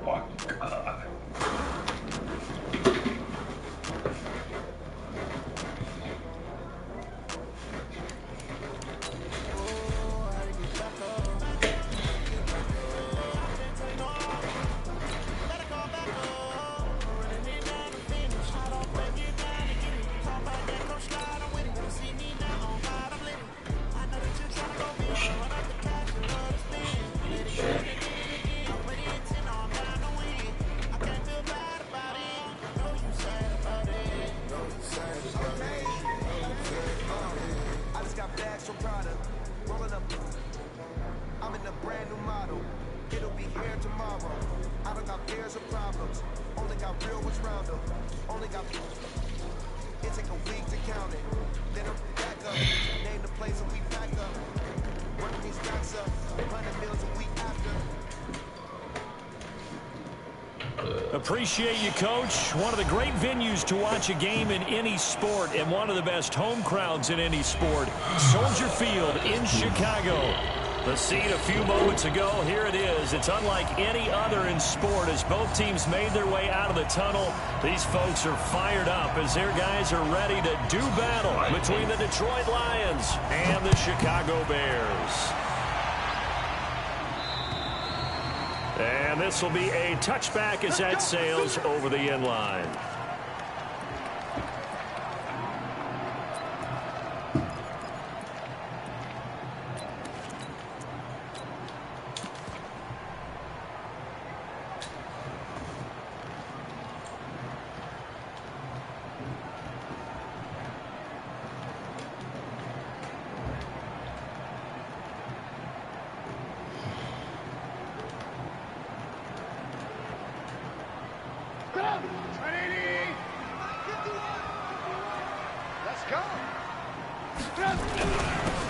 my God. I'm in a brand new model. It'll be here tomorrow. I don't got fears or problems. Only got real ones round them. Only got. It take a week to count it. Then I'm back up. Name the place and we back up. Running these stacks up. 100 meals a week after. Appreciate you, Coach. One of the great venues to watch a game in any sport and one of the best home crowds in any sport. Soldier Field in Chicago. The scene a few moments ago, here it is. It's unlike any other in sport as both teams made their way out of the tunnel. These folks are fired up as their guys are ready to do battle between the Detroit Lions and the Chicago Bears. And this will be a touchback as that sails over the end line.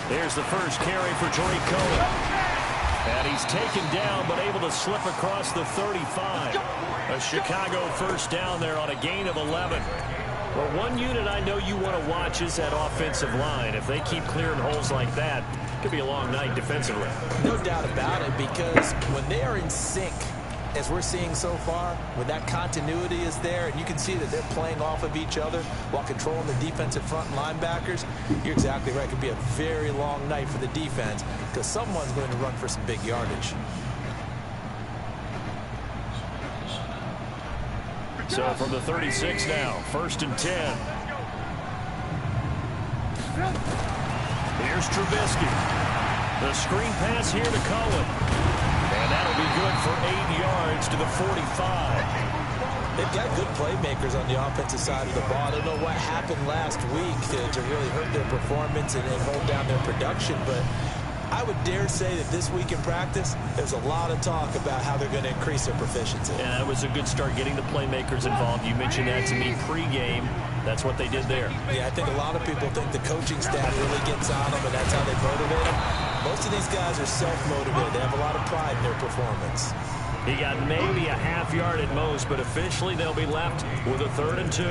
There's the first carry for Tariq Cohen. And he's taken down but able to slip across the 35. A Chicago first down there on a gain of 11. Well, one unit I know you want to watch is that offensive line. If they keep clearing holes like that, it could be a long night defensively. No doubt about it, because when they are in sync, as we're seeing so far, when that continuity is there and you can see that they're playing off of each other while controlling the defensive front linebackers, you're exactly right. It could be a very long night for the defense because someone's going to run for some big yardage. So from the 36 now, 1st and 10. Here's Trubisky. The screen pass here to Cohen. And that'll be good for 8 yards to the 45. They've got good playmakers on the offensive side of the ball. I don't know what happened last week to really hurt their performance and hold down their production, but I would dare say that this week in practice, there's a lot of talk about how they're going to increase their proficiency. And that was a good start getting the playmakers involved. You mentioned that to me pregame. That's what they did there. Yeah, I think a lot of people think the coaching staff really gets on them, and that's how they motivate them. Most of these guys are self-motivated. They have a lot of pride in their performance. He got maybe a half yard at most, but officially they'll be left with a 3rd and 2.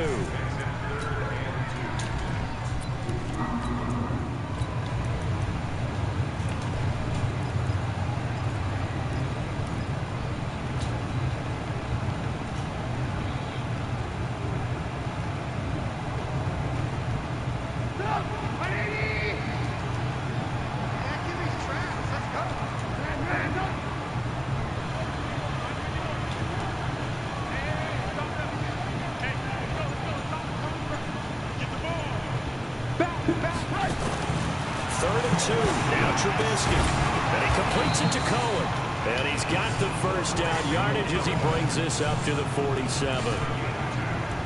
Now Trubisky, and he completes it to Cohen. And he's got the first down yardage as he brings this up to the 47.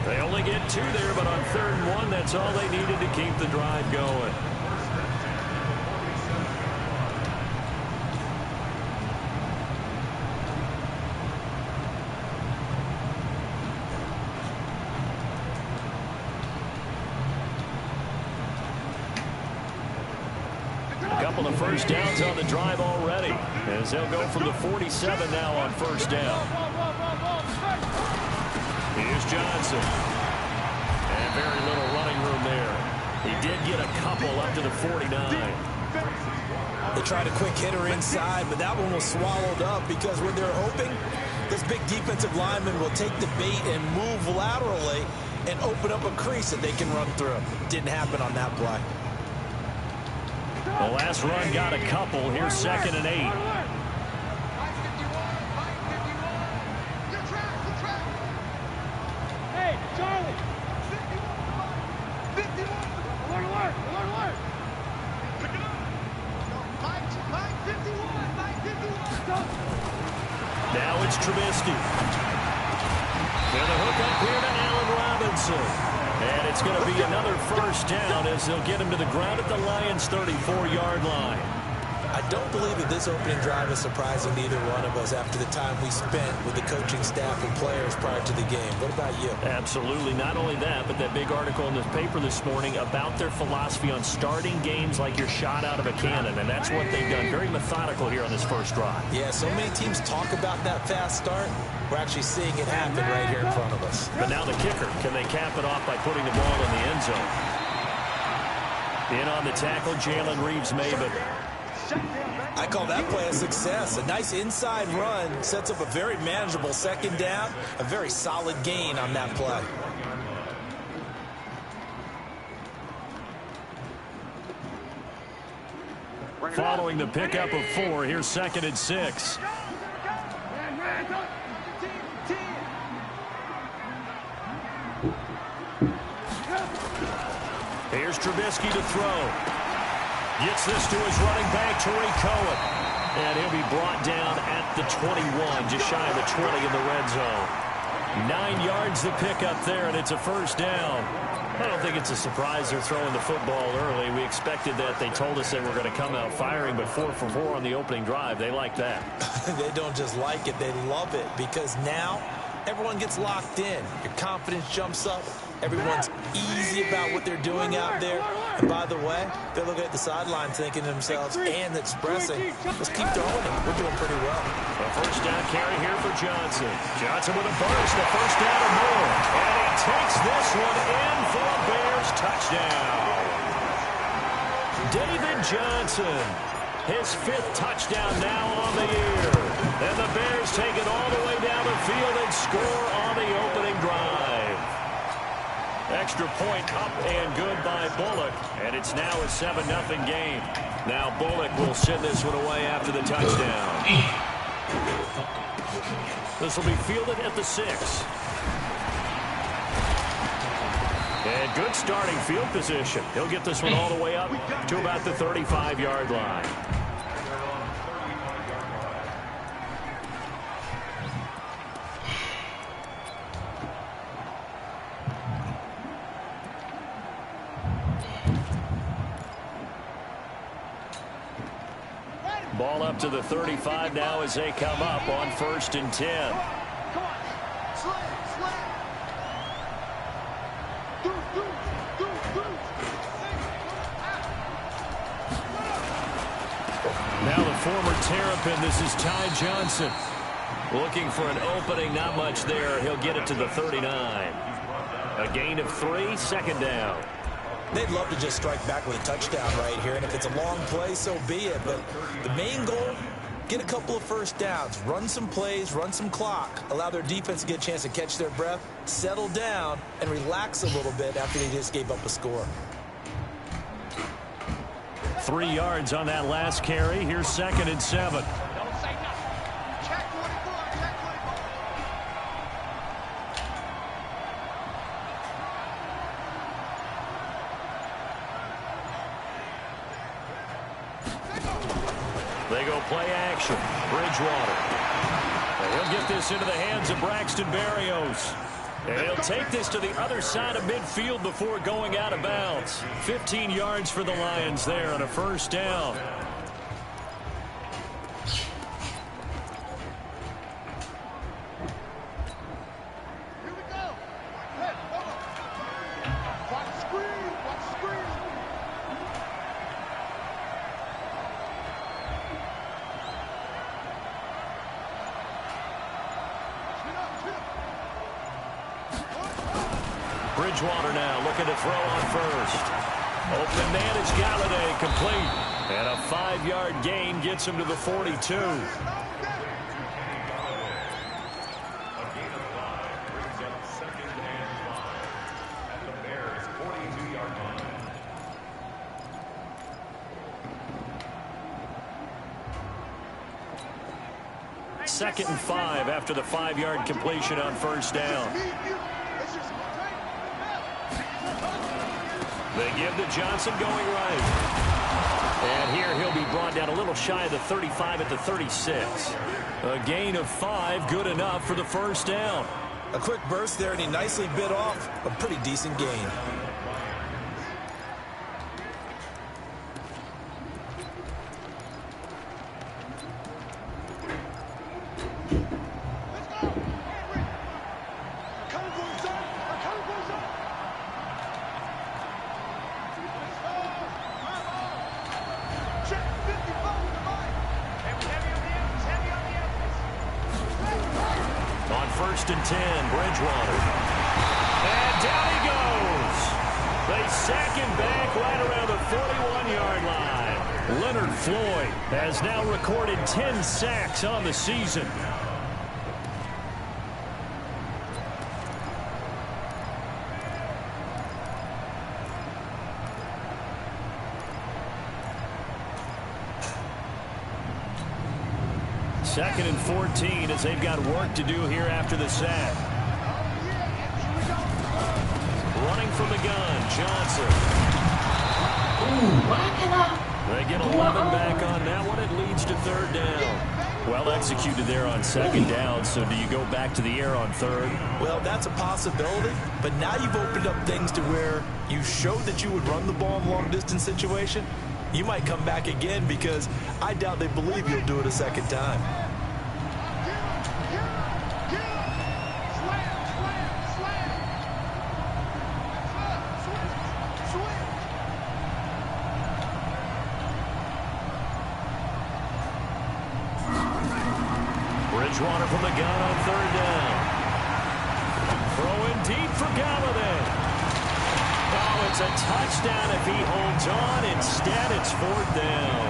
They only get 2 there, but on 3rd and 1, that's all they needed to keep the drive going. Couple of first downs on the drive already, as they'll go from the 47 now on 1st down. Here's Johnson. And very little running room there. He did get a couple up to the 49. They tried a quick hitter inside, but that one was swallowed up because when they're hoping This big defensive lineman will take the bait and move laterally and open up a crease that they can run through. Didn't happen on that play. The last run got a couple. Here's 2nd and 8. Hey, Charlie. 51. Alert. Now it's Trubisky. And the hook up here to Allen Robinson. And it's going to be another first down as they'll get him to the ground at the Lions' 34-yard line. I don't believe that this opening drive is surprising to either one of us after the time we spent with the coaching staff and players prior to the game. What about you? Absolutely. Not only that, but that big article in the paper this morning about their philosophy on starting games like you're shot out of a cannon, and that's what they've done. Very methodical here on this first drive. Yeah, so many teams talk about that fast start. We're actually seeing it happen right here in front of us. But now the kicker. Can they cap it off by putting the ball in the end zone? In on the tackle, Jalen Reeves-Maybin. I call that play a success. A nice inside run sets up a very manageable 2nd down. A very solid gain on that play. Following the pickup of 4, here's 2nd and 6. Here's Trubisky to throw. Gets this to his running back, Tariq Cohen. And he'll be brought down at the 21, just shy of the 20 in the red zone. 9 yards the pickup there, and it's a first down. I don't think it's a surprise they're throwing the football early. We expected that. They told us they were going to come out firing, but 4 for 4 on the opening drive. They like that. They don't just like it, they love it, because now everyone gets locked in. Your confidence jumps up. Everyone's easy about what they're doing out there. And by the way, they're looking at the sideline thinking to themselves and expressing, let's keep throwing it. We're doing pretty well. A first down carry here for Johnson. Johnson with a burst, a first down or more. And he takes this one in for a Bears touchdown. David Johnson, his 5th touchdown now on the year. And the Bears take it all the way down the field and score on the opening drive. Extra point up and good by Bullock. And it's now a 7-0 game. Now Bullock will send this one away after the touchdown. This will be fielded at the 6. And good starting field position. He'll get this one all the way up to about the 35-yard line. Ball up to the 35 now as they come up on 1st and 10. Now the former Terrapin, this is Ty Johnson. Looking for an opening, not much there. He'll get it to the 39. A gain of 3, 2nd down. They'd love to just strike back with a touchdown right here, and if it's a long play, so be it. But the main goal, get a couple of first downs, run some plays, run some clock, allow their defense to get a chance to catch their breath, settle down, and relax a little bit after they just gave up a score. 3 yards on that last carry. Here's 2nd and 7. They go play action. Bridgewater. And he'll get this into the hands of Braxton Berrios. And he'll take this to the other side of midfield before going out of bounds. 15 yards for the Lions there on a first down. Bridgewater now looking to throw on first. Open man is Galladay, complete. And a 5-yard gain gets him to the 42. 2nd and 5 after the 5-yard completion on first down. They give to Johnson going right. And here he'll be brought down a little shy of the 35 at the 36. A gain of 5, good enough for the first down. A quick burst there, and he nicely bit off a pretty decent gain. First and 10, Bridgewater. And down he goes. They sack him back right around the 41-yard line. Leonard Floyd has now recorded 10 sacks on the season. Second and 14 as they've got work to do here after the sack. Running from the gun, Johnson. They get 11 back on that one. It leads to third down. Well executed there on second down. So do you go back to the air on third? Well, that's a possibility. But now you've opened up things to where you showed that you would run the ball in a long-distance situation. You might come back again because I doubt they believe you'll do it a second time. Bridgewater from the gun on third down. Throwing deep for Galladay. Oh, it's a touchdown if he holds on. Instead, it's fourth down.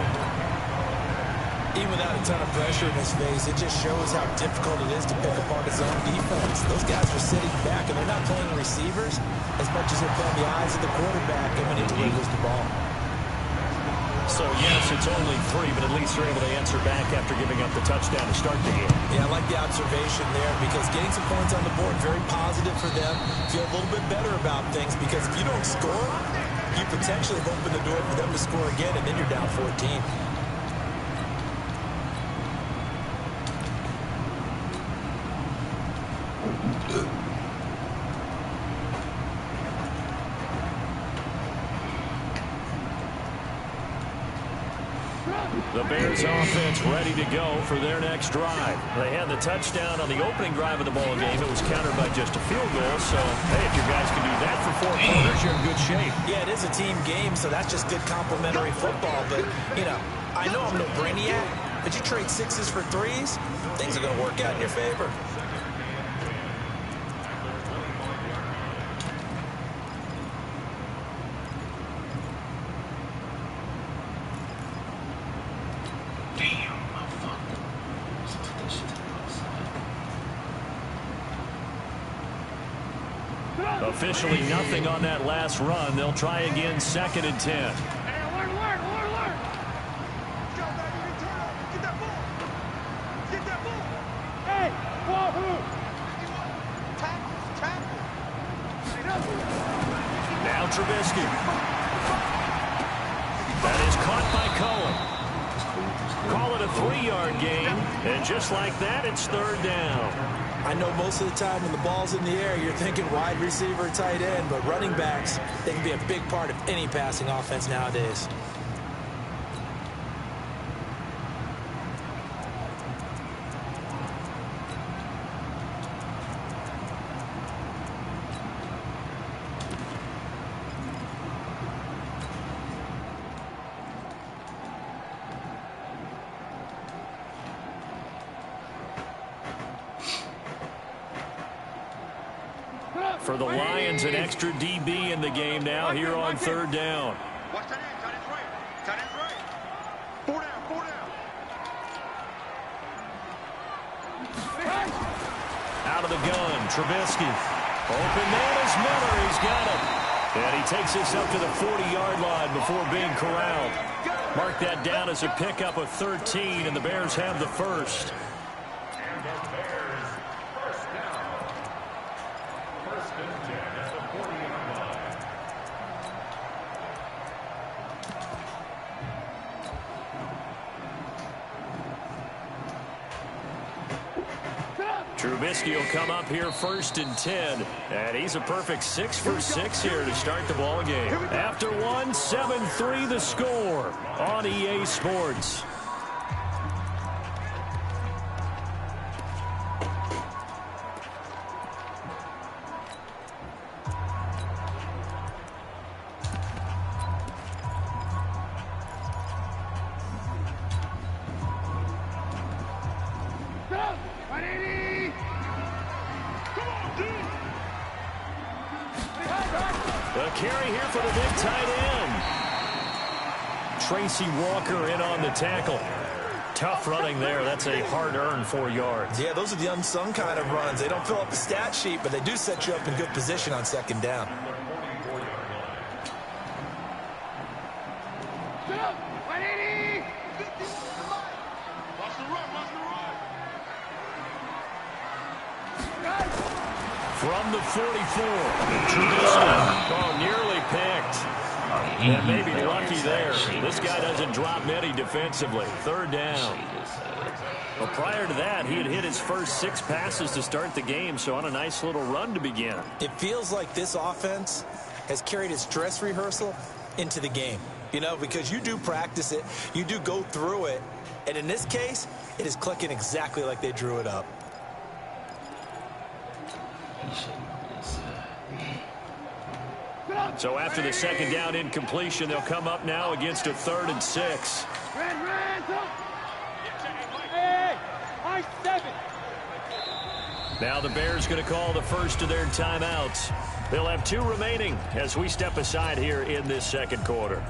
Even without a ton of pressure in his face, it just shows how difficult it is to pick apart his own defense. Those guys are sitting back, and they're not playing receivers as much as they're playing the eyes of the quarterback and when he delivers the ball. So, yes, it's only 3, but at least they're able to answer back after giving up the touchdown to start the game. Yeah, I like the observation there because getting some points on the board, very positive for them. Feel a little bit better about things because if you don't score, you potentially have opened the door for them to score again, and then you're down 14. The Bears offense ready to go for their next drive. They had the touchdown on the opening drive of the ball game. It was countered by just a field goal. So, hey, if your guys can do that for 4 quarters, you're in good shape. Yeah, it is a team game, so that's just good complementary football. But, you know, I know I'm no brainiac, but you trade 6s for 3s, things are going to work out in your favor. Officially nothing on that last run. They'll try again, 2nd and 10. Hey, alert. Get that ball. Hey, ball who? Tackle. Now Trubisky. That is caught by Cohen. Call it a 3-yard gain. And just like that, it's third down. I know most of the time when the ball's in the air, you're thinking wide receiver, tight end, but running backs, they can be a big part of any passing offense nowadays. For the Lions, an extra DB in the game now here on third down. Watch that end. Tight end's right. 4 down. Out of the gun, Trubisky. Open man is Miller. He's got it. And he takes this up to the 40-yard line before being corralled. Mark that down as a pickup of 13, and the Bears have the first. Trubisky will come up here 1st and 10. And he's a perfect 6 for 6 here to start the ball game. After one, 7-3 the score on EA Sports. Walker in on the tackle. Tough running there. That's a hard-earned 4 yards. Yeah, those are the unsung kind of runs. They don't fill up the stat sheet, but they do set you up in good position on 2nd down. From the 44, Trubisky. Oh, nearly picked. And maybe lucky there. This guy doesn't drop many defensively. 3rd down. Well, prior to that, he had hit his first 6 passes to start the game, so on a nice little run to begin. It feels like this offense has carried its dress rehearsal into the game. You know, because you do practice it, you do go through it, and in this case, it is clicking exactly like they drew it up. So after the 2nd down incompletion, they'll come up now against a 3rd and 6. Now the Bears going to call the first of their timeouts. They'll have 2 remaining as we step aside here in this 2nd quarter.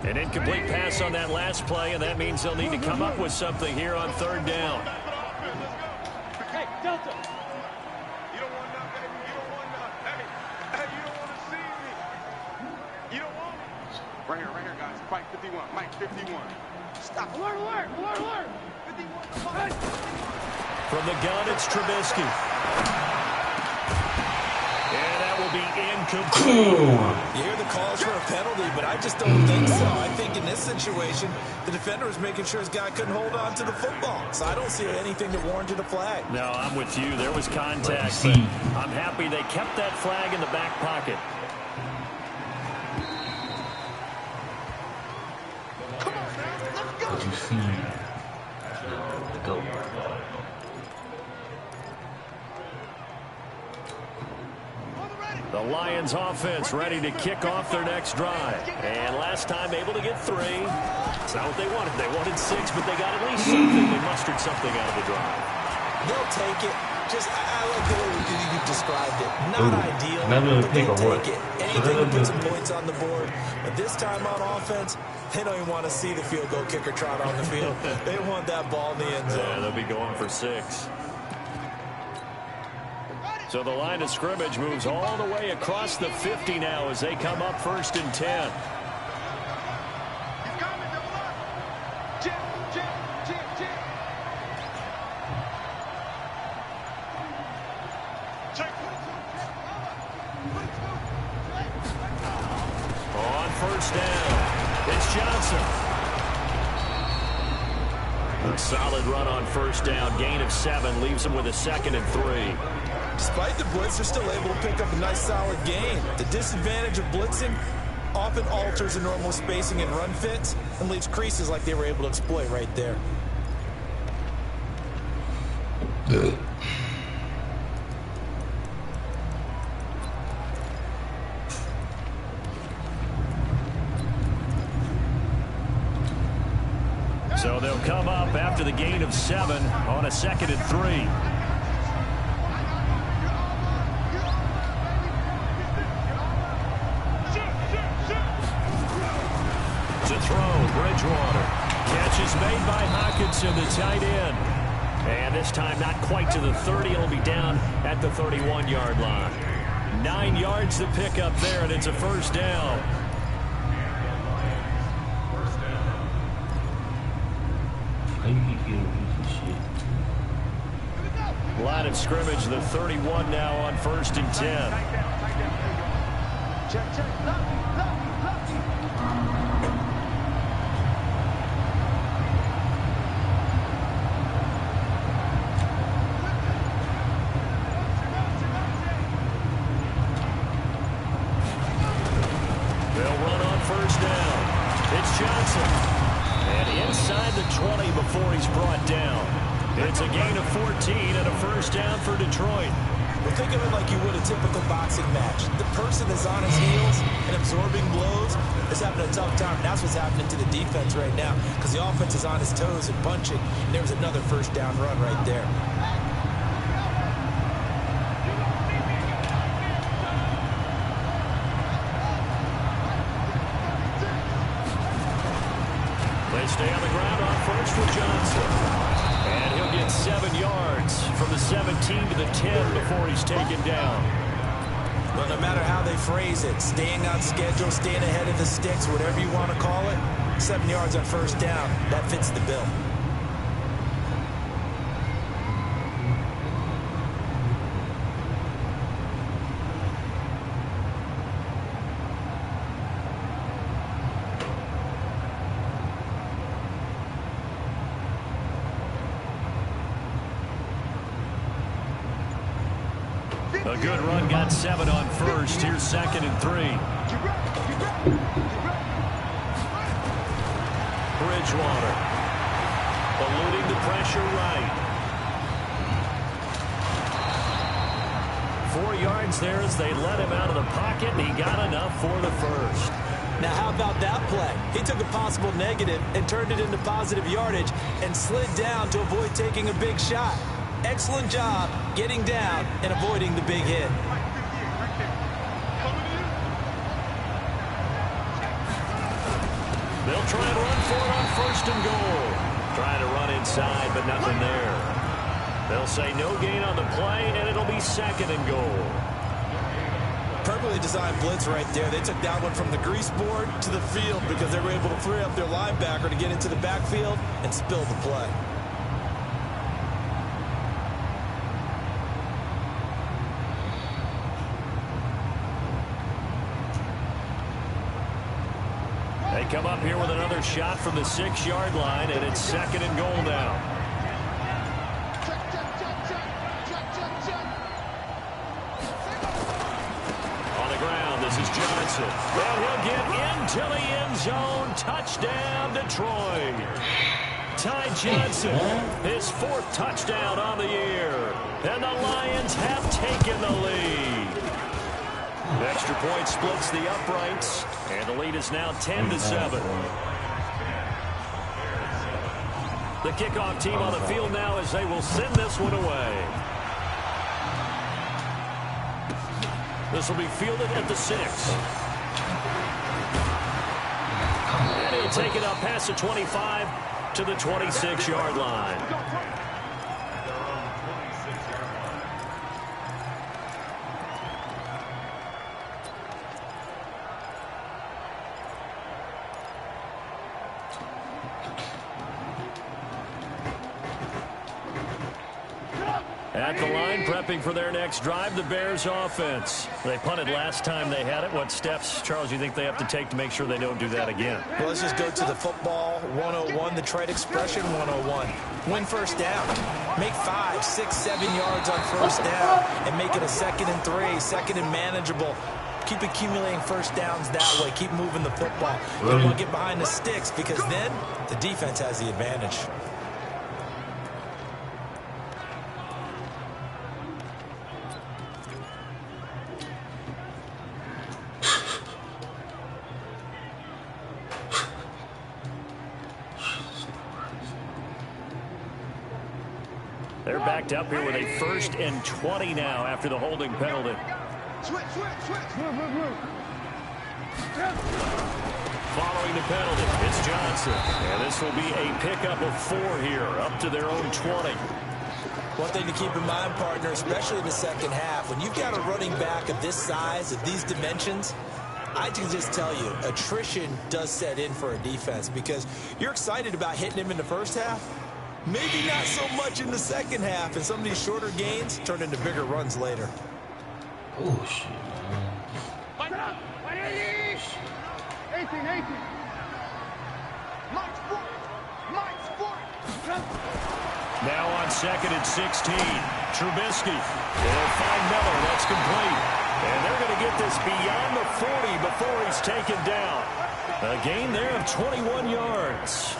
An incomplete pass on that last play, and that means they'll need to come up with something here on 3rd down. Hey, Delta. You don't want that, baby. You don't want that. Hey, you don't want to see me. You don't want me. Right here, guys. Mike 51. Mike 51. Stop. Alert. 51. From the gun, it's Trubisky. And that will be incomplete. You hear the calls for a penalty, but I just don't think so. I think in this situation, the defender was making sure his guy couldn't hold on to the football. So I don't see anything that warranted a flag. No, I'm with you. There was contact, but I'm happy they kept that flag in the back pocket. But you see the goat. The Lions offense ready to kick off their next drive. And last time able to get 3. It's not what they wanted. They wanted 6, but they got at least something. They mustered something out of the drive. They'll take it. Just, I like the way you described it. Not ideal, another but pick they'll or what? take it. Anything to put some points on the board. But this time on offense, they don't even want to see the field goal kicker trot on the field. They want that ball in the end zone. Yeah, they'll be going for 6. So the line of scrimmage moves all the way across the 50 now as they come up 1st and 10. On 1st down, it's Johnson. A solid run on 1st down. Gain of 7 leaves them with a 2nd and 3. Despite the blitz, they're still able to pick up a nice solid gain. The disadvantage of blitzing often alters the normal spacing and run fits and leaves creases like they were able to exploit right there. So they'll come up after the gain of 7 on a 2nd and 3. To throw, Bridgewater. Catch is made by Hockenson, the tight end. And this time not quite to the 30. It'll be down at the 31-yard line. 9 yards to pick up there, and it's a 1st down. How you keep getting piece of shit? Line of scrimmage, the 31 now on 1st and 10. Check, check, lucky. They'll run on 1st down. It's Johnson. And inside the 20 before he's brought down. It's a gain of 14 and a 1st down for Detroit. Well, think of it like you would a typical boxing match. The person that's on his heels and absorbing blows is having a tough time. That's what's happening to the defense right now because the offense is on his toes and punching. And there was another 1st down run right there. They stay on the ground on 1st with Johnson. And he'll get 7 yards from the 17 to the 10 before he's taken down. Well, no matter how they phrase it, staying on schedule, staying ahead of the sticks, whatever you want to call it, 7 yards on 1st down, that fits the bill. A good run, got 7 on 1st. Here's 2nd and 3. Bridgewater eluding the pressure right. 4 yards there as they let him out of the pocket, and he got enough for the 1st. Now, how about that play? He took a possible negative and turned it into positive yardage and slid down to avoid taking a big shot. Excellent job getting down and avoiding the big hit. They'll try and run for it on 1st and goal. Trying to run inside, but nothing there. They'll say no gain on the play, and it'll be 2nd and goal. Perfectly designed blitz right there. They took that one from the grease board to the field because they were able to free up their linebacker to get into the backfield and spill the play. They come up here with another shot from the 6-yard line, and it's 2nd and goal now. On the ground, this is Johnson. And he'll get into the end zone. Touchdown, Detroit. Ty Johnson, his 4th touchdown on the year. And the Lions have taken the lead. The extra point splits the uprights, and the lead is now 10-7. The kickoff team on the field now as they will send this one away. This will be fielded at the 6. And he'll take it up past the 25 to the 26-yard line. At the line, prepping for their next drive, the Bears offense. They punted last time they had it. What steps, Charles, you think they have to take to make sure they don't do that again? Well, let's just go to the football 101, the trade expression 101. Win 1st down. Make 5, 6, 7 yards on 1st down and make it a 2nd and 3, 2nd and manageable. Keep accumulating 1st downs that way. Keep moving the football. You don't want to get behind the sticks because then the defense has the advantage. They're backed up here with a 1st and 20 now after the holding penalty. Following the penalty, it's Johnson. And this will be a pickup of 4 here, up to their own 20. One thing to keep in mind, partner, especially in the 2nd half, when you've got a running back of this size, of these dimensions, I can just tell you, attrition does set in for a defense because you're excited about hitting him in the 1st half. Maybe not so much in the second half, and some of these shorter gains turn into bigger runs later. Oh, shit, man. 18. Mike's foot. Now on 2nd and 16. Trubisky. They'll find Miller. That's complete. And they're going to get this beyond the 40 before he's taken down. A gain there of 21 yards.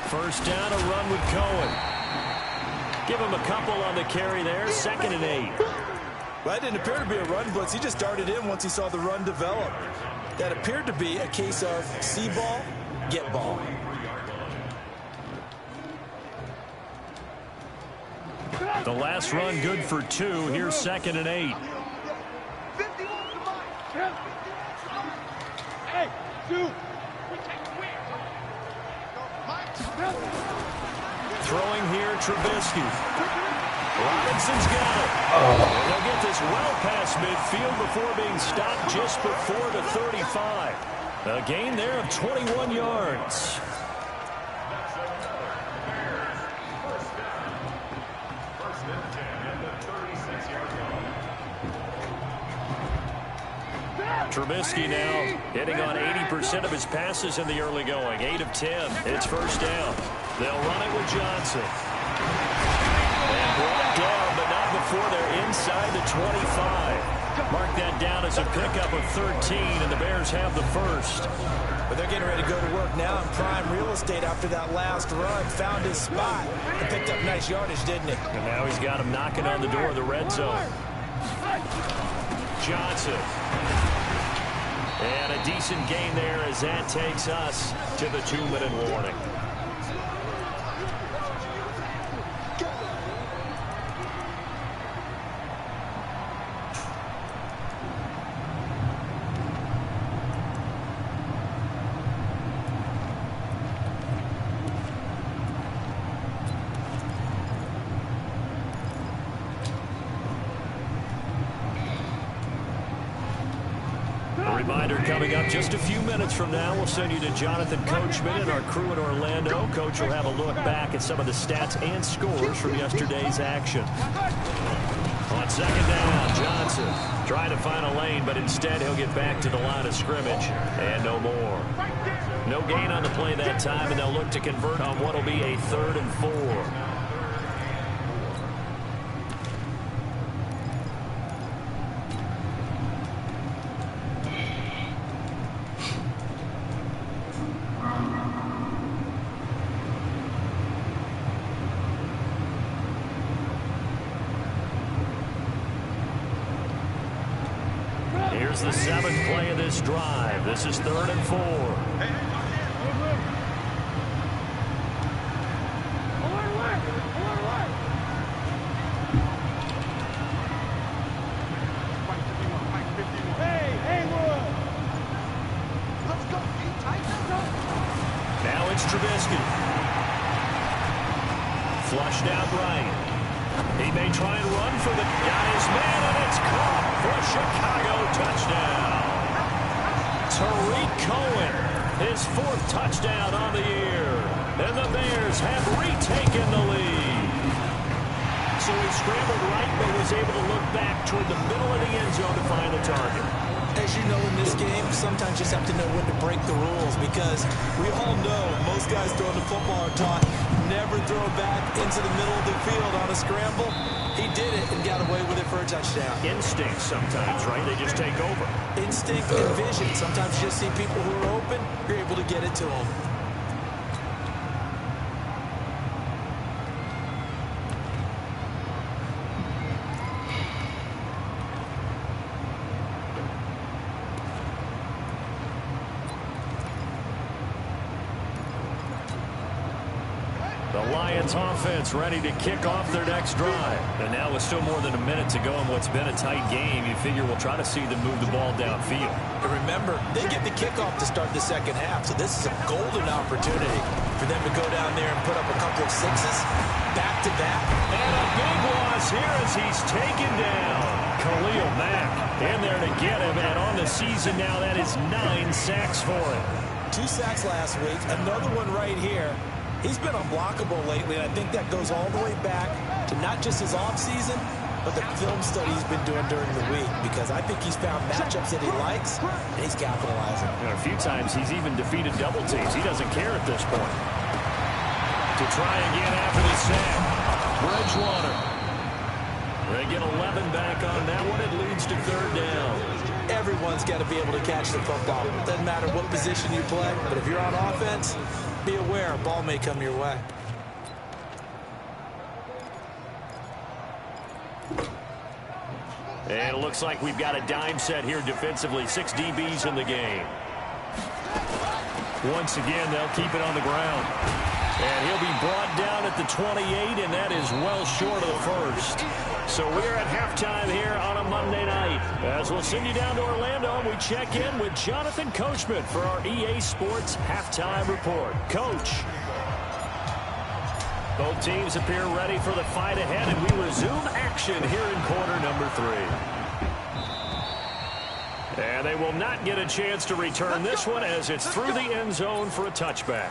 First down, a run with Cohen. Give him a couple on the carry there. 2nd and 8. Well, that didn't appear to be a run blitz. He just darted in once he saw the run develop. That appeared to be a case of see ball, get ball. The last run good for 2. Here's 2nd and 8. Hey, dude. Throwing here, Trubisky. Robinson's got it. And they'll get this well past midfield before being stopped just before the 35. A gain there of 21 yards. Trubisky now hitting on 80% of his passes in the early going. 8 of 10. It's first down. They'll run it with Johnson. And brought down, but not before they're inside the 25. Mark that down as a pickup of 13, and the Bears have the first. But they're getting ready to go to work now in prime real estate after that last run. Found his spot and picked up nice yardage, didn't he? And now he's got him knocking on the door of the red zone. Johnson. And a decent gain there as that takes us to the 2-minute warning. Reminder coming up just a few minutes from now. We'll send you to Jonathan Coachman and our crew in Orlando. Coach will have a look back at some of the stats and scores from yesterday's action. On 2nd down, Johnson trying to find a lane, but instead he'll get back to the line of scrimmage and no more. No gain on the play that time, and they'll look to convert on what will be a 3rd and 4. Here's the 7th play of this drive. This is 3rd and 4. Now it's Trubisky. Flushed out right. He may try and run for the got his man, and it's caught for a Chicago touchdown. Tariq Cohen, his 4th touchdown on the year. And the Bears have retaken the lead. So he scrambled right, but was able to look back toward the middle of the end zone to find the target. As you know, in this game, sometimes you just have to know when to break the rules, because we all know most guys throwing the football are taught never throw back into the middle of the field on a scramble. He did it and got away with it for a touchdown. Instinct sometimes, right? They just take over. Instinct and vision. Sometimes you just see people who are open, you're able to get it to them. The Lions offense ready to kick off their next drive. And now with still more than a minute to go in what's been a tight game, you figure we'll try to see them move the ball downfield. And remember, they get the kickoff to start the second half, so this is a golden opportunity for them to go down there and put up a couple of sixes, back-to-back. And a big loss here as he's taken down. Khalil Mack in there to get him, and on the season now, that is 9 sacks for him. 2 sacks last week, another one right here. He's been unblockable lately, and I think that goes all the way back to not just his offseason, but the film study he's been doing during the week, because I think he's found matchups that he likes, and he's capitalizing. A few times he's even defeated double teams. He doesn't care at this point. To try again after the sack, Bridgewater. They get 11 back on that one. It leads to 3rd down. Everyone's got to be able to catch the football. Doesn't matter what position you play, but if you're on offense, be aware a ball may come your way. And it looks like we've got a dime set here defensively. 6 DBs in the game. Once again, they'll keep it on the ground. And he'll be brought down at the 28, and that is well short of the first. So we're at halftime here on a Monday night. As we'll send you down to Orlando, and we check in with Jonathan Coachman for our EA Sports Halftime Report. Coach. Both teams appear ready for the fight ahead, and we resume action here in quarter number 3. And they will not get a chance to return this one as it's through the end zone for a touchback.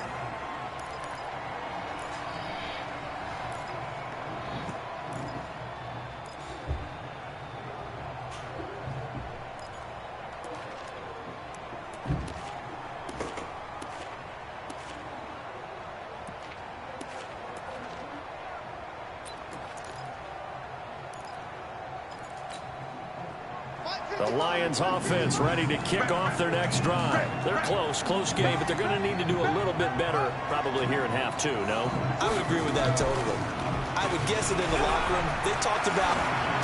The Lions offense ready to kick off their next drive. They're close game, but they're going to need to do a little bit better probably here in half 2, no? I would agree with that totally. I would guess that in the locker room, they talked about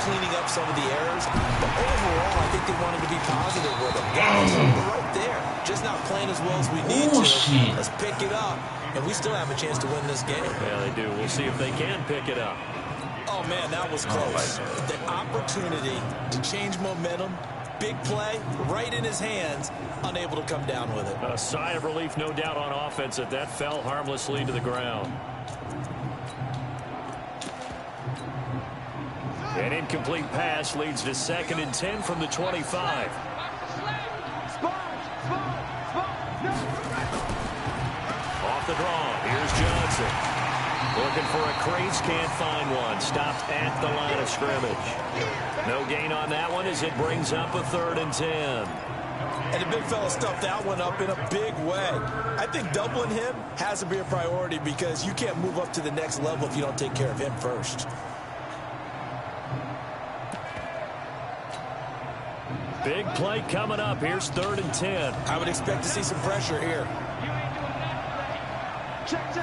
cleaning up some of the errors, but overall, I think they wanted to be positive with it. Guys, we're right there, just not playing as well as we need to. Let's pick it up, and we still have a chance to win this game. Yeah, they do. We'll see if they can pick it up. Oh, man, that was close. The opportunity to change momentum, big play, right in his hands, unable to come down with it. A sigh of relief, no doubt, on offense that fell harmlessly to the ground. An incomplete pass leads to 2nd and 10 from the 25. Off the draw, here's Johnson. Looking for a crease, can't find one. Stopped at the line of scrimmage. No gain on that one as it brings up a 3rd and 10. And the big fella stuffed that one up in a big way. I think doubling him has to be a priority because you can't move up to the next level if you don't take care of him first. Big play coming up. Here's 3rd and 10. I would expect to see some pressure here. Check.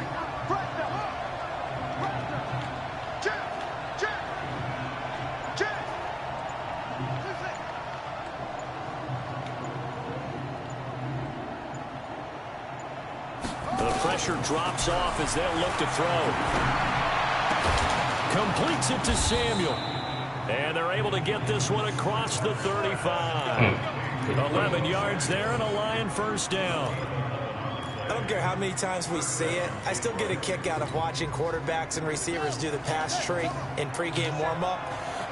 The pressure drops off as they'll look to throw. Completes it to Samuel. And they're able to get this one across the 35. 11 yards there and a Lion 1st down. I don't care how many times we see it. I still get a kick out of watching quarterbacks and receivers do the pass tree in pregame warm-up.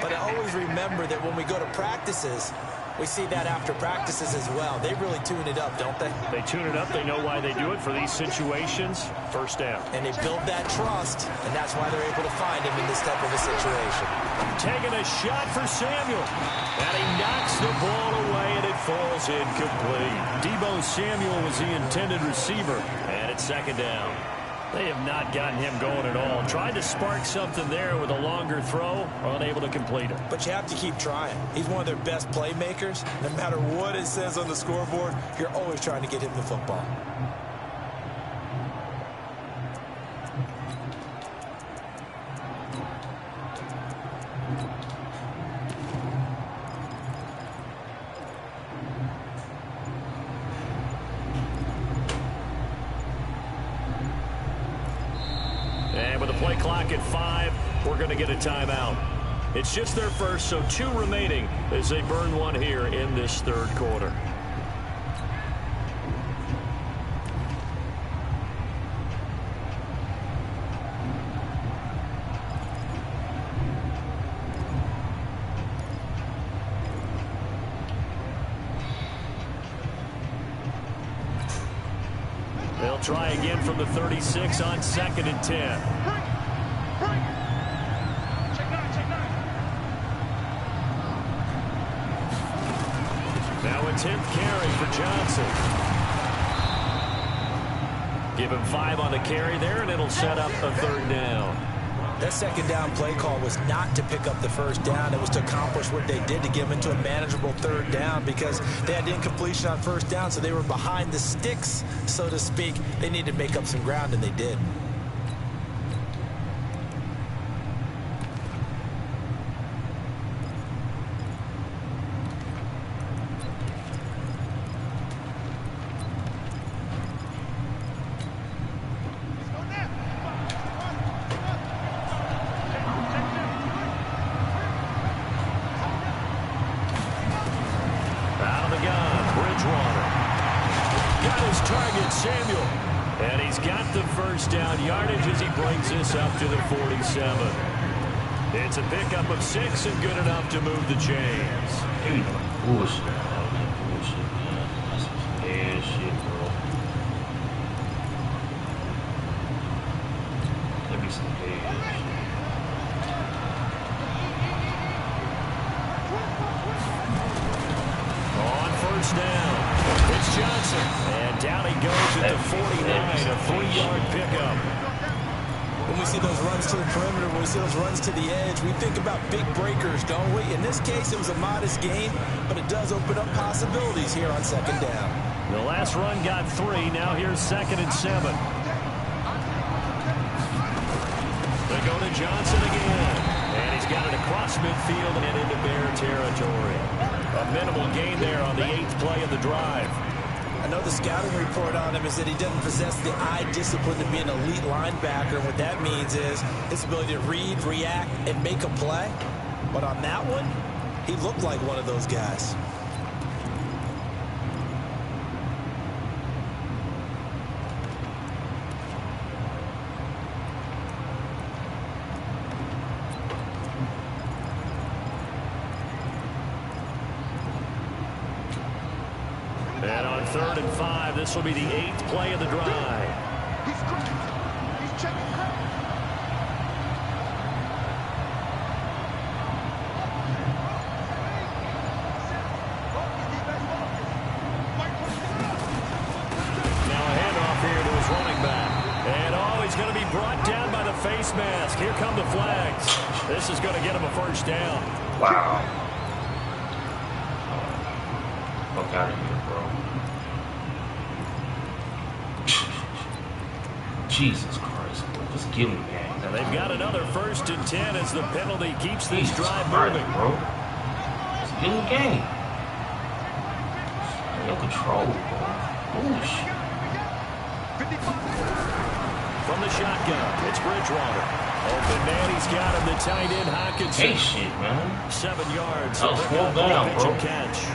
But I always remember that when we go to practices, we see that after practices as well. They really tune it up, don't they? They tune it up. They know why they do it for these situations. 1st down. And they build that trust, and that's why they're able to find him in this type of a situation. Taking a shot for Samuel. And he knocks the ball away, and it falls incomplete. Deebo Samuel was the intended receiver. And it's 2nd down. They have not gotten him going at all. Tried to spark something there with a longer throw, unable to complete it. But you have to keep trying. He's one of their best playmakers. No matter what it says on the scoreboard, you're always trying to get him the football. clock at 5. We're going to get a timeout. It's just their first, so 2 remaining as they burn one here in this third quarter. They'll try again from the 36 on 2nd and 10. Now a 10th carry for Johnson. Give him 5 on the carry there, and it'll set up a 3rd down. That 2nd down play call was not to pick up the 1st down. It was to accomplish what they did, to give into a manageable 3rd down, because they had incompletion on 1st down, so they were behind the sticks, so to speak. They needed to make up some ground, and they did. And he's got the 1st down yardage as he brings this up to the 47. It's a pickup of 6 and good enough to move the chains. Dude, bullshit, man. Bullshit, man. That's some bad shit, bro. That'd be some bad shit. On 1st down, it's Johnson. And down he goes at the 49, a 3-yard pickup. When we see those runs to the perimeter, when we see those runs to the edge, we think about big breakers, don't we? In this case, it was a modest gain, but it does open up possibilities here on 2nd down. The last run got 3. Now here's 2nd and 7. They go to Johnson again. And he's got it across midfield and into Bear territory. A minimal gain there on the 8th play of the drive. I know the scouting report on him is that he doesn't possess the eye discipline to be an elite linebacker. What that means is his ability to read, react, and make a play. But on that one, he looked like one of those guys. And on 3rd and 5, this will be the 8th play of the drive. He's cracked. He's checking crack. Now a handoff here to his running back. And he's going to be brought down by the face mask. Here come the flags. This is going to get him a 1st down. Wow. Fuck out of here, bro. Jesus Christ, bro. Just give me that. And they've got another 1st and 10 as the penalty keeps this drive moving. Bro. Just give me the game. No control, bro. Bullshit. From the shotgun, it's Bridgewater. Open man, he's got him. The tight end, Hawkinson. Hey, shit, man. 7 yards. That was 4 down, bro. Catch.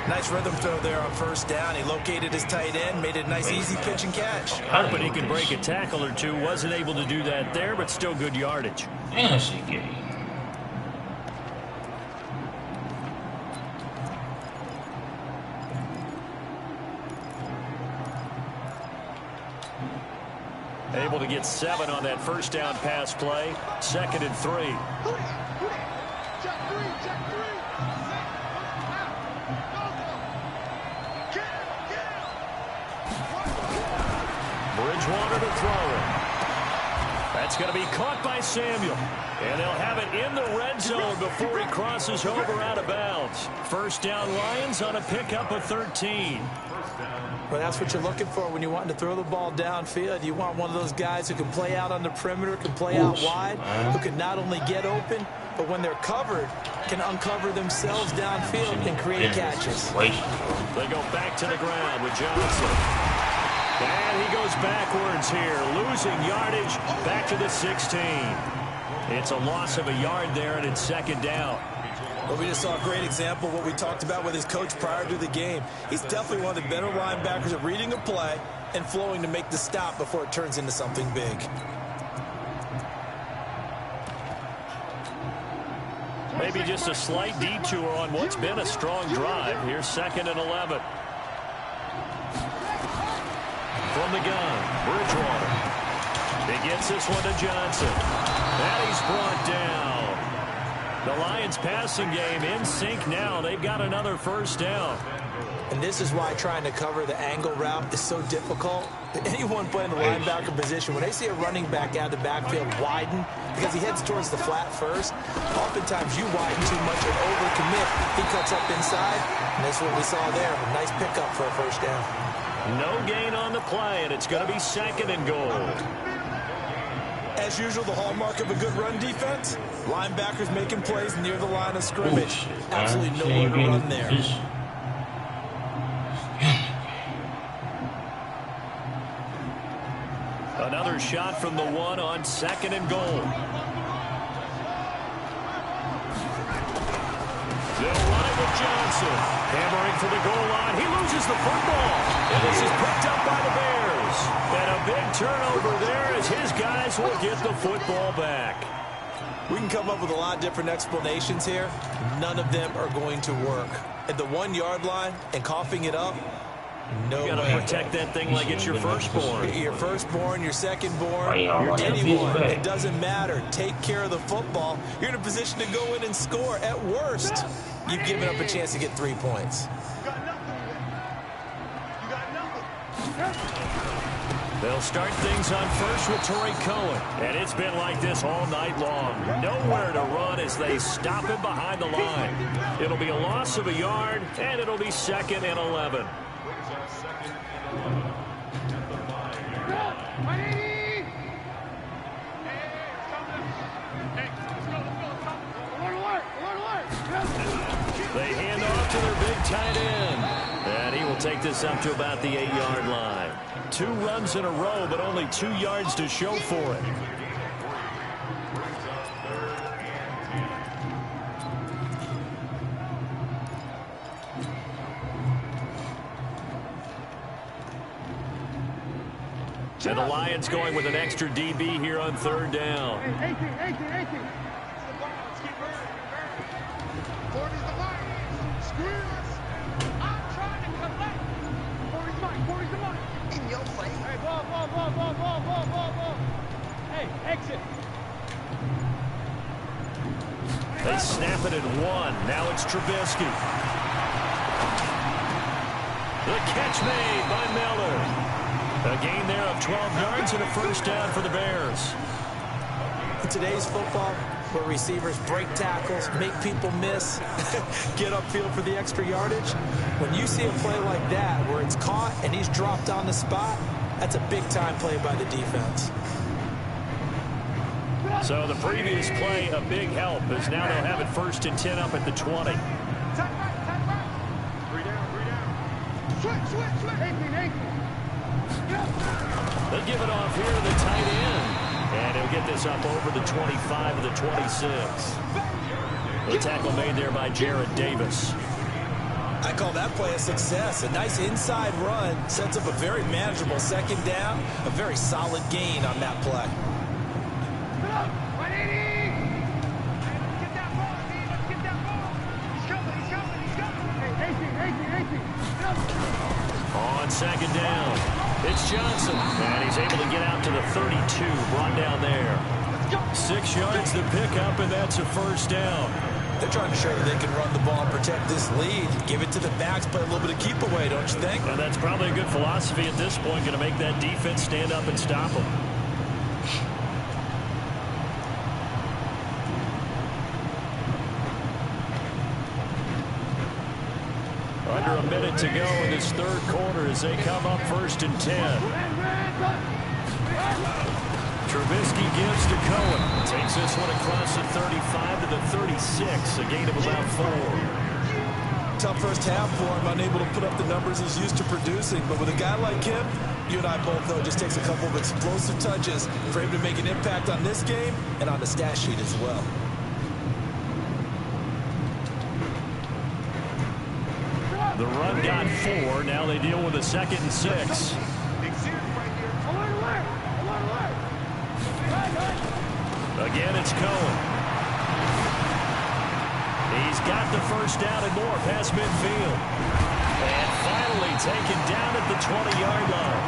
Nice rhythm throw there on 1st down. He located his tight end, made it a nice, easy pitch and catch. Hoping he could break a tackle or two. Wasn't able to do that there, but still good yardage. Man, that shit gay. Able to get 7 on that 1st down pass play. 2nd and 3. Bridgewater to throw it. That's going to be caught by Samuel. And they'll have it in the red zone before he crosses over out of bounds. 1st down Lions on a pickup of 13. Well, that's what you're looking for when you want to throw the ball downfield. You want one of those guys who can play out on the perimeter, can play out wide, who can not only get open, but when they're covered, can uncover themselves downfield and create catches. They go back to the ground with Johnson. And he goes backwards here, losing yardage back to the 16. It's a loss of a yard there, and it's second down. Well, we just saw a great example of what we talked about with his coach prior to the game. He's definitely one of the better linebackers at reading a play and flowing to make the stop before it turns into something big. Maybe just a slight detour on what's been a strong drive. Here's 2nd and 11. From the gun, Bridgewater. He gets this one to Johnson. And he's brought down. The Lions passing game in sync now. They've got another first down. And this is why trying to cover the angle route is so difficult. Anyone playing the linebacker position, when they see a running back out of the backfield widen, because he heads towards the flat first, oftentimes you widen too much or overcommit. He cuts up inside, and that's what we saw there. A nice pickup for a first down. No gain on the play, and it's going to be 2nd and goal. As usual, the hallmark of a good run defense, linebackers making plays near the line of scrimmage. Absolutely nowhere to run there. Another shot from the 1 on 2nd and goal. They'll line with Johnson. Hammering for the goal line. He loses the football. And this is picked up by the Bears. And a big turnover there as his guys will get the football back. We can come up with a lot of different explanations here. None of them are going to work. At the 1 yard line and coughing it up, no way. You gotta protect that thing like it's your firstborn. Your firstborn, your secondborn, your anyone. It doesn't matter. Take care of the football. You're in a position to go in and score. At worst, you've given up a chance to get 3 points. They'll start things on first with Torrey Cohen. And it's been like this all night long. Nowhere to run as they stop him behind the line. It'll be a loss of a yard, and it'll be 2nd and 11. They hand off to their big tight end. And he will take this up to about the 8 yard line. 2 runs in a row, but only 2 yards to show for it. And the Lions going with an extra DB here on 3rd down. 18. 40's the Lions. Squeeze. I'm trying to collect. 40's mine. 40's the mine. In your face. Hey, ball. Hey, exit. They snap it at 1. Now it's Trubisky. The catch made by Miller. A gain there of 12 yards and a first down for the Bears. In today's football, where receivers break tackles, make people miss, get upfield for the extra yardage, when you see a play like that where it's caught and he's dropped on the spot, that's a big-time play by the defense. So the previous play, a big help, as now they'll have it 1st and 10 up at the 20. Tight right. 3 down. Switch. 18. They'll give it off here to the tight end. And he'll get this up over the 25 to the 26. The tackle made there by Jarrad Davis. I call that play a success. A nice inside run sets up a very manageable 2nd down. A very solid gain on that play. 180! Let's get that ball, Steve. Let's get that ball. He's coming. Hey, 18. On 2nd down. It's Johnson, and he's able to get out to the 32, brought down there. 6 yards to pick up, and that's a first down. They're trying to show that they can run the ball and protect this lead. Give it to the backs, play a little bit of keep away, don't you think? And that's probably a good philosophy at this point, going to make that defense stand up and stop them. Under a minute to go in this 3rd quarter as they come up 1st and 10. Trubisky gives to Cohen. Takes this one across the 35 to the 36. A gain of about 4. tough first half for him, unable to put up the numbers he's used to producing. But with a guy like him, you and I both know it just takes a couple of explosive touches for him to make an impact on this game and on the stat sheet as well. The run got 4. Now they deal with a 2nd and 6. Again, it's Cohen. He's got the first down and more past midfield. And finally taken down at the 20-yard line.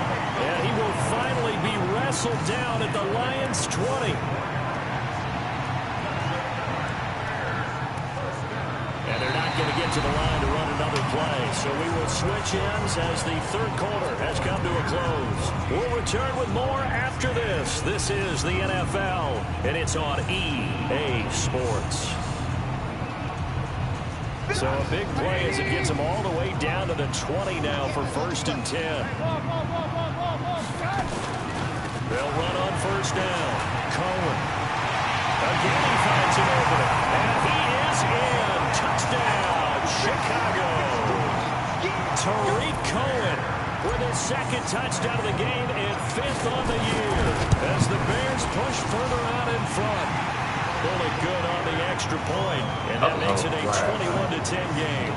And he will finally be wrestled down at the Lions' 20. And they're not going to get to the line to run another play. So we will switch ends as the third quarter has come to a close. We'll return with more after this. This is the NFL, and it's on EA Sports. So a big play as it gets them all the way down to the 20 now for 1st and 10. They'll run on 1st down. Cohen. Again, he finds an opening. And he is in. Touchdown, Chicago. Tariq Cohen with his 2nd touchdown of the game and 5th on the year as the Bears push further out in front. Bullock good on the extra point, and that makes it a 21-10 game.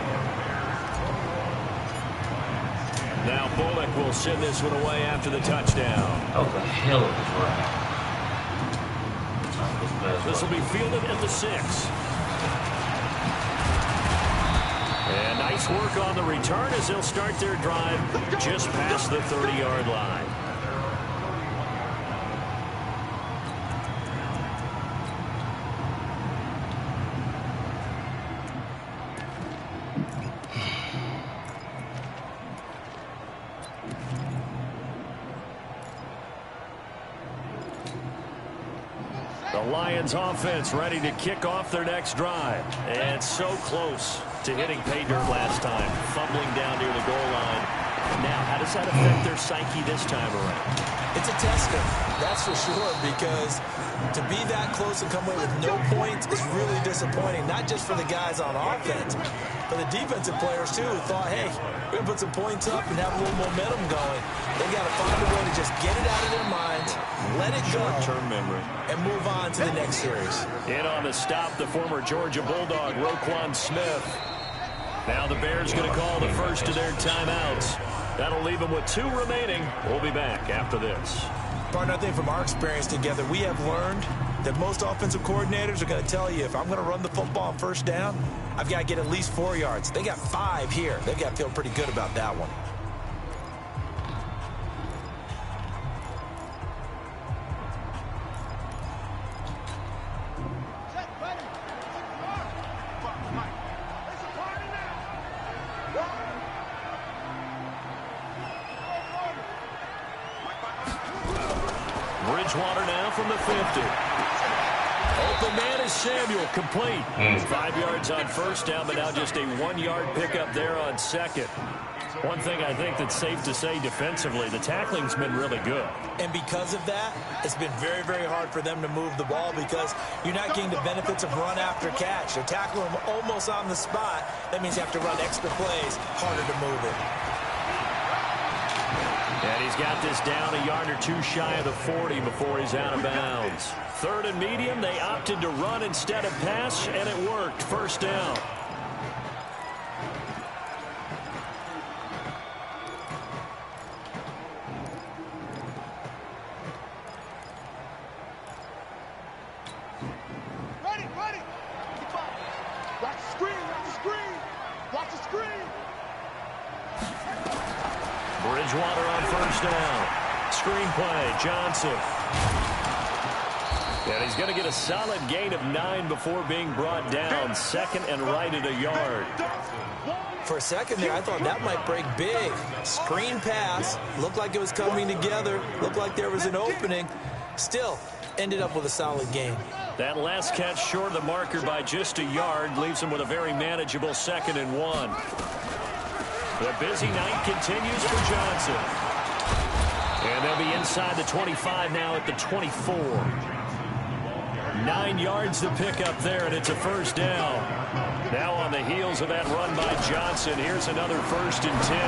Now Bullock will send this one away after the touchdown. Oh, the hell is right. This will be fielded at the 6. And nice work on the return as they'll start their drive just past the 30-yard line. The Lions offense ready to kick off their next drive. And so close to hitting pay dirt last time, fumbling down near the goal line. Now, how does that affect their psyche this time around? It's a tester, that's for sure, because to be that close and come away with no points is really disappointing, not just for the guys on offense, but the defensive players, too, who thought, hey, we're going to put some points up and have a little momentum going. They got to find a way to just get it out of their minds, let it go, short-term memory, and move on to the next series. In on the stop, the former Georgia Bulldog, Roquan Smith. Now the Bears going to call the first of their timeouts. That'll leave them with 2 remaining. We'll be back after this. Partner, I think from our experience together, we have learned that most offensive coordinators are going to tell you, if I'm going to run the football on 1st down, I've got to get at least 4 yards. They got 5 here. They've got to feel pretty good about that one. Bridgewater now from the 50. Open man is Samuel, complete. 5 yards on 1st down, but now just a 1-yard pickup there on 2nd. One thing I think that's safe to say defensively, the tackling's been really good. And because of that, it's been very, very hard for them to move the ball because you're not getting the benefits of run after catch. They're tackling them almost on the spot. That means you have to run extra plays, harder to move it. And he's got this down a yard or 2 shy of the 40 before he's out of bounds. 3rd and medium, they opted to run instead of pass, and it worked. 1st down. Ready. Watch the screen. Watch the screen. Bridgewater on 1st down. Screen play, Johnson. And he's going to get a solid gain of 9 before being brought down. 2nd and right at a yard. For a second there, I thought that might break big. Screen pass. Looked like it was coming together. Looked like there was an opening. Still, ended up with a solid gain. That last catch short of the marker by just a yard leaves him with a very manageable 2nd and 1. The busy night continues for Johnson. And they'll be inside the 25 now at the 24. 9 yards to pick up there, and it's a 1st down. Now on the heels of that run by Johnson, here's another 1st and 10.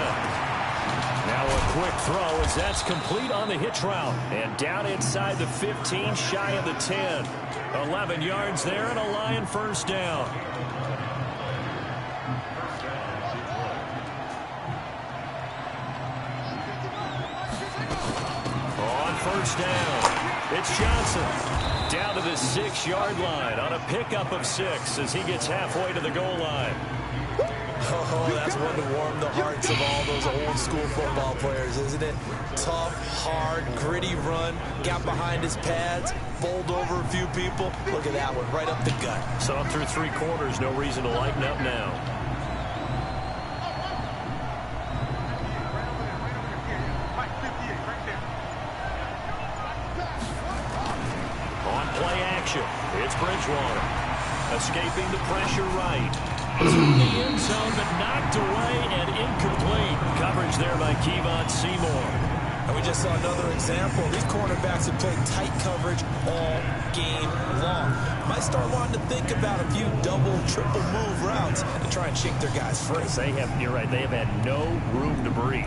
Now a quick throw as that's complete on the hitch route. And down inside the 15, shy of the 10. 11 yards there and a Lion 1st down. On 1st down, it's Johnson. Down to the 6-yard line on a pickup of 6 as he gets halfway to the goal line. Oh, that's one to warm the hearts of all those old school football players, isn't it? Tough, hard, gritty run, got behind his pads, bowled over a few people. Look at that one, right up the gut. So through 3 quarters, no reason to lighten up now. On play action, it's Bridgewater. Escaping the pressure right. In the end zone, but knocked away and incomplete. Coverage there by Kevon Seymour. And we just saw another example. These cornerbacks have played tight coverage all game long. Might start wanting to think about a few double, triple move routes to try and shake their guys free. You're right, they have had no room to breathe.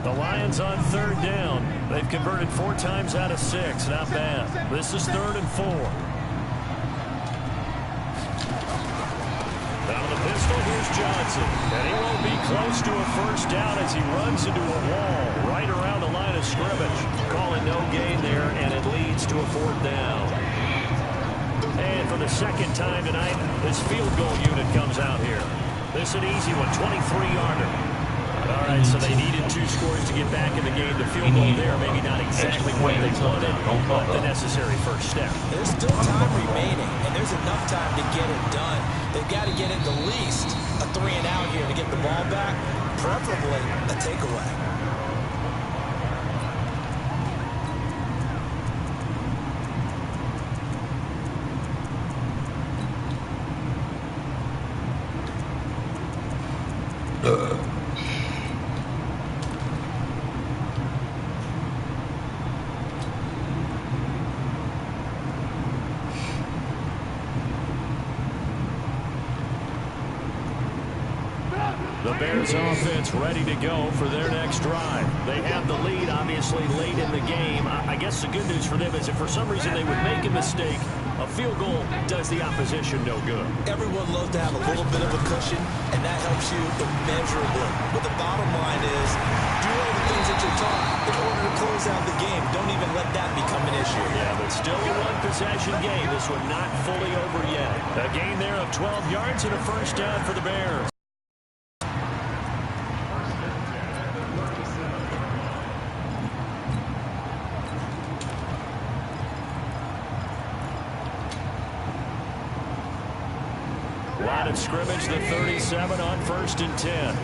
The Lions on 3rd down. They've converted 4 times out of 6. Not bad. This is 3rd and 4. Out of the pistol, here's Johnson. And he won't be close to a 1st down as he runs into a wall right around the line of scrimmage. Calling no gain there, and it leads to a 4th down. And for the 2nd time tonight, this field goal unit comes out here. This is an easy one, 23-yarder. All right, so they needed 2 scores to get back in the game. The field goal there, maybe not exactly what they wanted, but the necessary 1st step. There's still time remaining, and there's enough time to get it done. They've got to get at the least a 3-and-out here to get the ball back, preferably a takeaway. The Bears offense ready to go for their next drive. They have the lead, obviously, late in the game. I guess the good news for them is if for some reason they would make a mistake, a field goal does the opposition no good. Everyone loves to have a little bit of a cushion, and that helps you immeasurably. But the bottom line is, do all the things that you're taught in order to close out the game. Don't even let that become an issue. Yeah, but still a 1-possession game. This one not fully over yet. A gain there of 12 yards and a 1st down for the Bears. Line of scrimmage, the 37 on 1st and 10.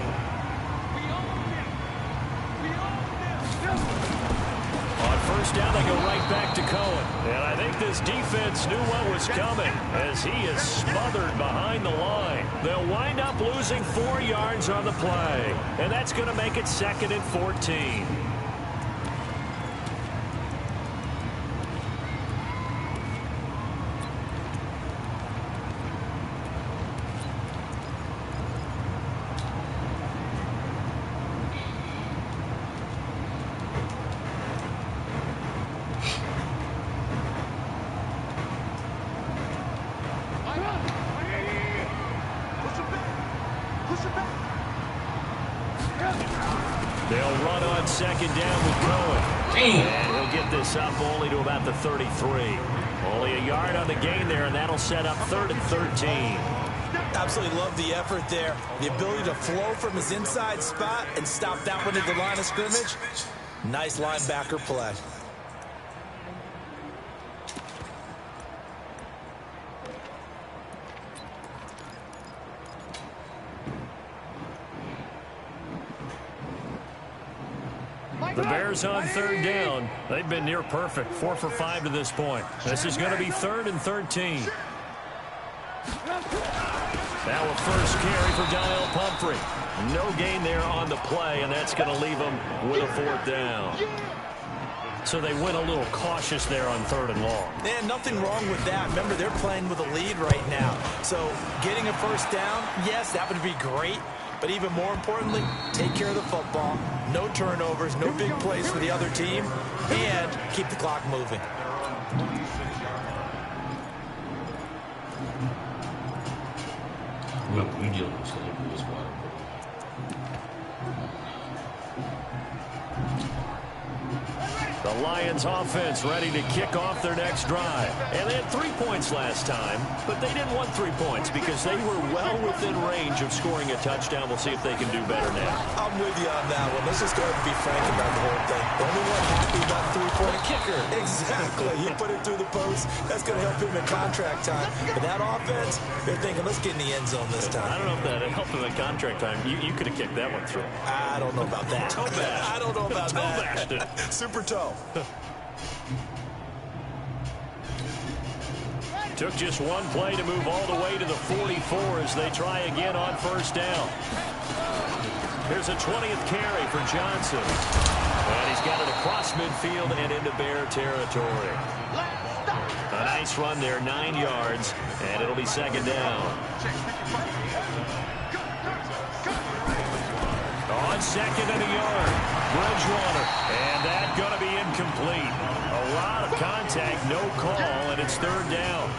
On 1st down, they go right back to Cohen. And I think this defense knew what was coming as he is smothered behind the line. They'll wind up losing 4 yards on the play. And that's going to make it 2nd and 14. They'll run on 2nd down with Cohen. And he'll get this up only to about the 33. Only a yard on the gain there, and that'll set up 3rd and 13. Absolutely love the effort there. The ability to flow from his inside spot and stop that one at the line of scrimmage. Nice linebacker play. The Bears Bears on third down. They've been near perfect, 4 for 5 to this point. This is going to be 3rd and 13. Now a first carry for Daniel Pumphrey. No gain there on the play, and that's going to leave them with a 4th down. So they went a little cautious there on 3rd and long. And nothing wrong with that. Remember, they're playing with a lead right now. So getting a first down, yes, that would be great. But even more importantly, take care of the football. No turnovers, no big plays for the other team, and keep the clock moving. The Lions offense ready to kick off their next drive. And they had 3 points last time, but they didn't want 3 points because they were well within range of scoring a touchdown. We'll see if they can do better now. I'm with you on that one. Let's just go ahead and be frank about the whole thing. The only one happy about the 3-point kicker. Exactly. You put it through the post. That's going to help him in contract time. But that offense, they're thinking, let's get in the end zone this time. I don't know if that helped him in contract time. You could have kicked that one through. I don't know about that. Toe bash. I don't know about that. Toe bashed it. Super toe. Took just one play to move all the way to the 44 as they try again on first down. Here's a 20th carry for Johnson. And he's got it across midfield and into Bear territory. A nice run there, 9 yards, and it'll be 2nd down. On 2nd and a yard, Bridgewater, and that's going to be incomplete. A lot of contact, no call, and it's 3rd down.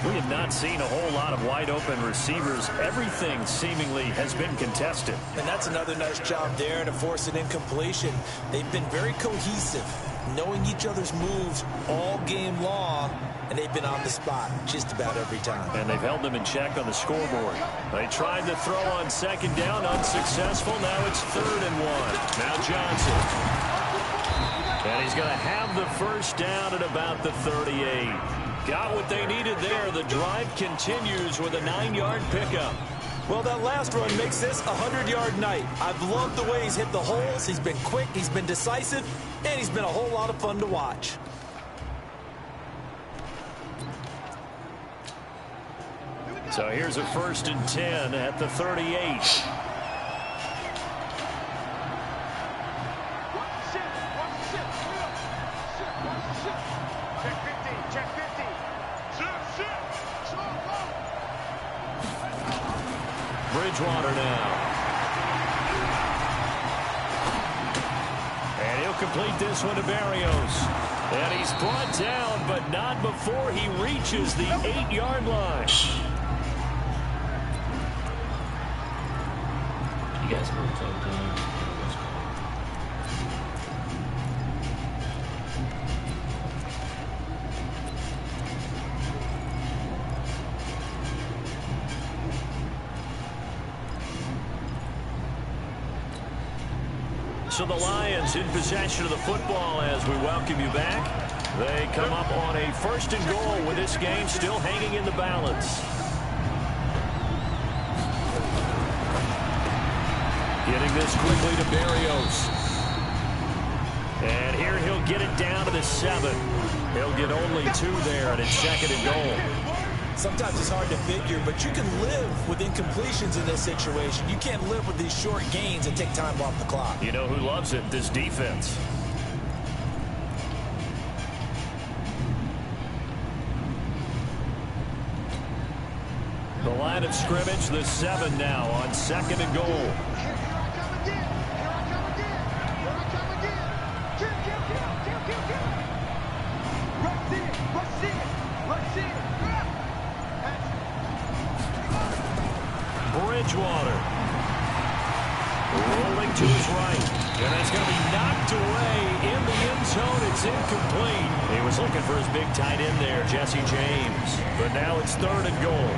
We have not seen a whole lot of wide-open receivers. Everything seemingly has been contested. And that's another nice job there to force an incompletion. They've been very cohesive, knowing each other's moves all game long, and they've been on the spot just about every time. And they've held them in check on the scoreboard. They tried to throw on 2nd down, unsuccessful. Now it's 3rd and 1. Now Johnson. And he's going to have the first down at about the 38. Got what they needed there. The drive continues with a 9-yard pickup. Well, that last run makes this a 100-yard night. I've loved the way he's hit the holes. He's been quick, he's been decisive, and he's been a whole lot of fun to watch. So here's a 1st and 10 at the 38. Bridgewater now. And he'll complete this one to Berrios. And he's brought down, but not before he reaches the 8-yard line. You guys both out there. So the Lions in possession of the football as we welcome you back. They come up on a 1st and goal with this game still hanging in the balance. Getting this quickly to Berrios. And here he'll get it down to the 7. He'll get only 2 there, and it's 2nd and goal. Sometimes it's hard to figure, but you can live with incompletions in this situation. You can't live with these short gains and take time off the clock. You know who loves it? This defense. The line of scrimmage, the 7 now on 2nd and goal. Bridgewater rolling to his right, and that's going to be knocked away in the end zone. It's incomplete. He was looking for his big tight end there, Jesse James, but now it's 3rd and goal.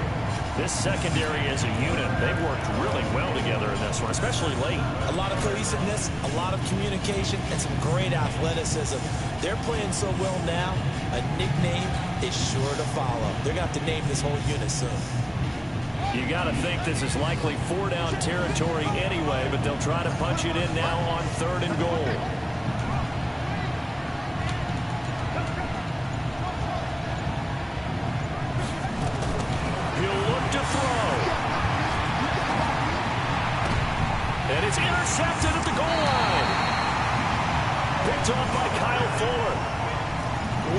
This secondary as a unit, they've worked really well together in this one, especially late. A lot of cohesiveness, a lot of communication, and some great athleticism. They're playing so well now, a nickname is sure to follow. They're going to have to name this whole unit soon. You got to think this is likely 4-down territory anyway, but they'll try to punch it in now on 3rd and goal. And it's intercepted at the goal line. Picked off by Kyle Fuller.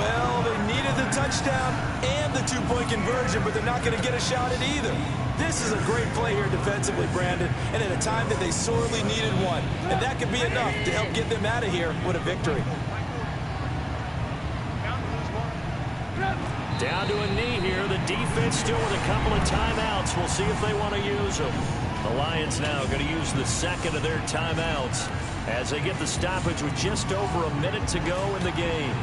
Well, they needed the touchdown and the two-point conversion, but they're not going to get a shot at either. This is a great play here defensively, Brandon, and at a time that they sorely needed one. And that could be enough to help get them out of here with a victory. Down to a knee here. The defense still with a couple of timeouts. We'll see if they want to use them. The Lions now going to use the second of their timeouts as they get the stoppage with just over a minute to go in the game.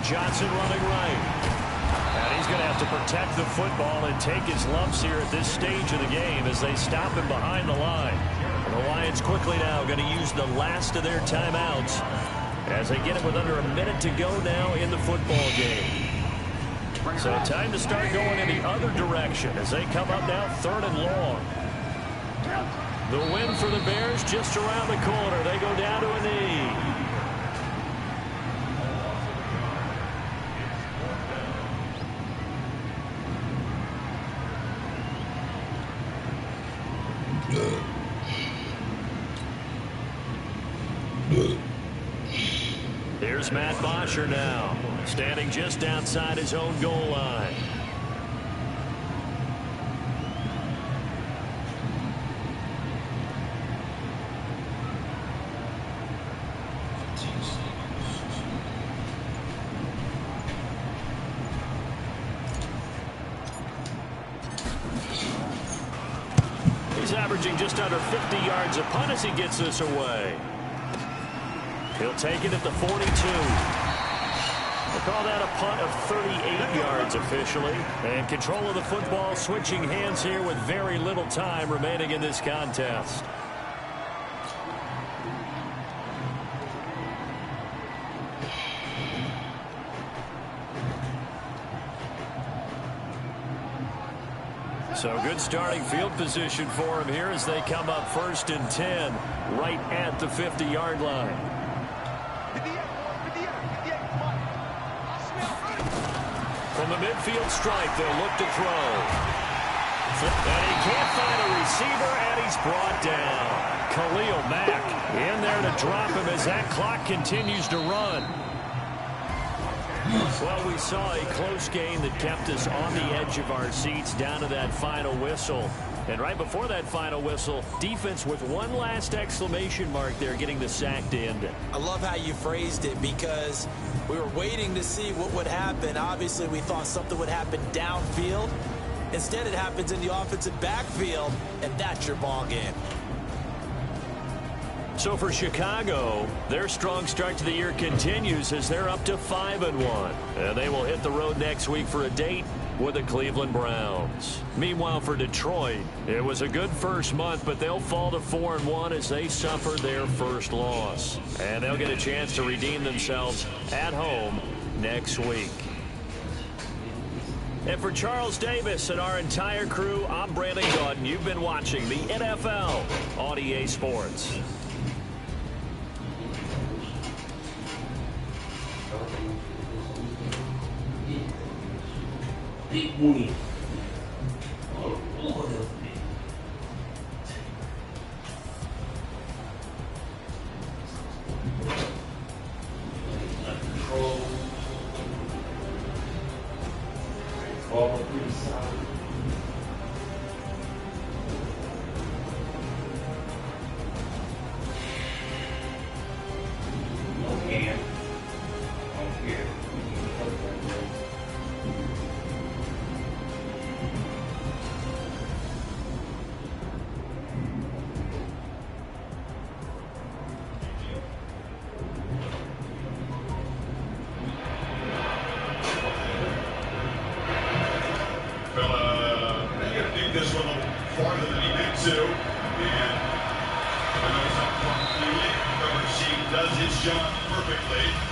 Johnson running right. And he's going to have to protect the football and take his lumps here at this stage of the game as they stop him behind the line. And the Lions quickly now going to use the last of their timeouts as they get it with under a minute to go now in the football game. So time to start going in the other direction as they come up now 3rd and long. The win for the Bears just around the corner. They go down to a knee. Here's Matt Bosher now, standing just outside his own goal line. He's averaging just under 50 yards a punt as he gets this away. He'll take it at the 42. We'll call that a punt of 38 yards officially. And control of the football switching hands here with very little time remaining in this contest. So good starting field position for him here as they come up 1st and 10 right at the 50-yard line. From the midfield stripe, they'll look to throw. And he can't find a receiver, and he's brought down. Khalil Mack in there to drop him as that clock continues to run. Well, we saw a close game that kept us on the edge of our seats down to that final whistle. And right before that final whistle, defense with one last exclamation mark there getting the sack to end it. I love how you phrased it because we were waiting to see what would happen. Obviously, we thought something would happen downfield. Instead, it happens in the offensive backfield, and that's your ball game. So for Chicago, their strong start to the year continues as they're up to 5-1. And they will hit the road next week for a date with the Cleveland Browns. Meanwhile, for Detroit, it was a good first month, but they'll fall to 4-1 as they suffer their first loss. And they'll get a chance to redeem themselves at home next week. And for Charles Davis and our entire crew, I'm Brandon Gaudin. You've been watching the NFL on EA Sports. Big booty. This one farther than he meant to, and I know it's not quite. She does its job perfectly.